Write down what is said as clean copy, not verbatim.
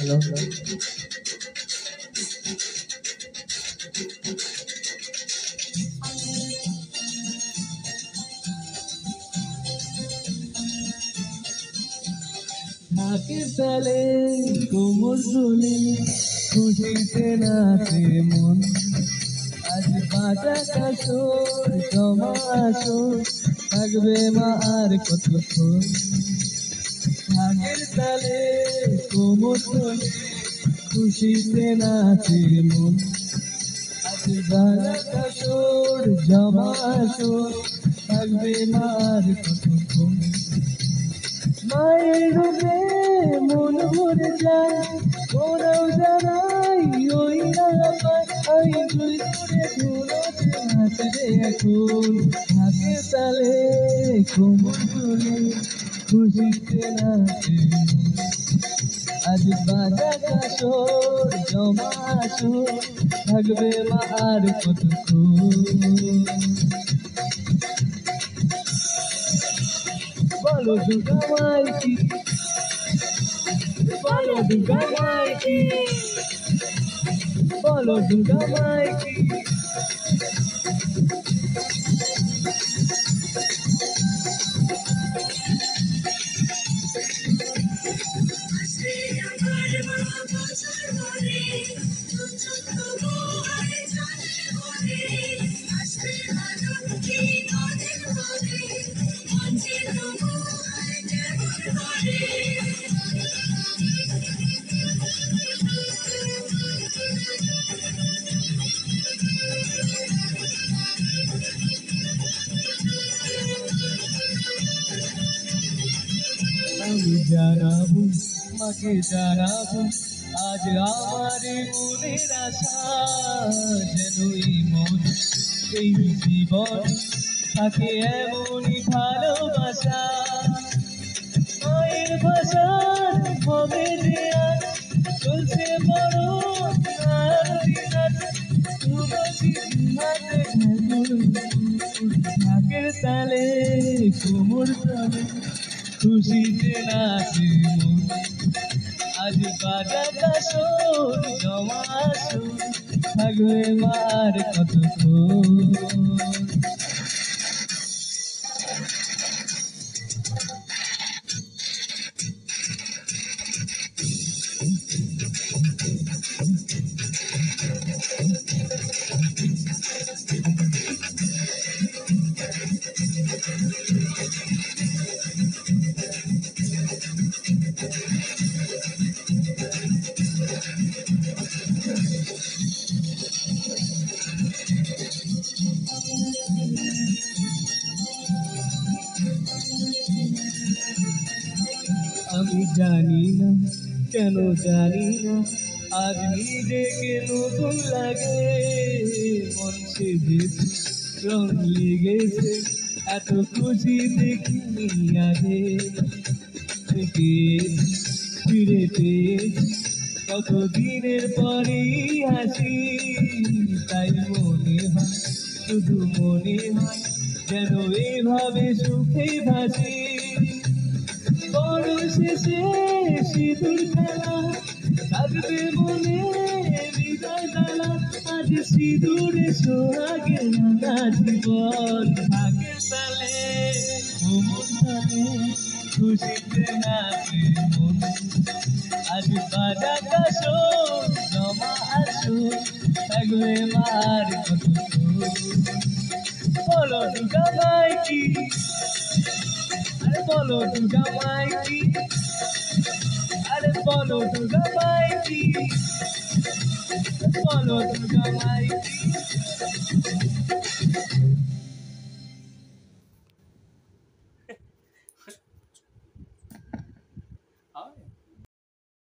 Hello. ঢাকের তালে কোমর দোলে খুশিতে নাচে মন, আজ বাজা কাসর জমা আসর থাকবে মা আর কতক্ষণ। ঢাকের তালে কোমর দোলে খুশিতে নাচে মন, আজ বাজা কাসর জমা আসর থাকবে মা আর কতক্ষণ। মায়ের রূপে মন ভরে যায়, ওরাও জানাই ওই রাপাই দুই করে ধুলোতে নাচবে এখন। হাতে তালে কোমর দোলে খুশিতে নাচে মন, আজ বাজা কাসর জমা আসর থাকবে মা আর কতক্ষণ। বলো দুর্গা মাইকি, বলো দুর্গা মাইকি, বলো দুর্গা মাইকি। আমি জানাবো মাকে জানাবো আজ আমার মনের আশা, যেন এই মন এই জীবন থাকে এমনই ভালোবাসা। মায়ের ভাষা হবে যে আজ চলছে বড় ঢাকের তালে কোমর তালে খুশিতে নাচে মন, আজ বাজা কাসর জমা আসর থাকবে মার কতক্ষণ। আমি জানি না কেন জানি না আজ নিজেকে নতুন লাগে, মন সেজেছে রং লেগেছে এত খুশি দেখিনি আগে। ফিরে পেয়েছি কত দিনের পরেই হাসি, তাই মনে হয় শুধু মনে হয় যেন এভাবে সুখে ভাসি। বড় শেষে সিঁদুর খেলা থাকবে মনে হৃদয় জ্বালা, আজ সিঁদুরে সোহাগে রাঙা জীবন। ভাগের তালে কোমর তালে খুশিতে নাচে মন, আজ বাজা কাসর জমা আসর থাকবে মার কতক্ষণ। বলো দুর্গা মাইকি, আরে বলো দুর্গা মাইকি, আরে বলো দুর্গা মাইকি, বলো দুর্গা মাইকি।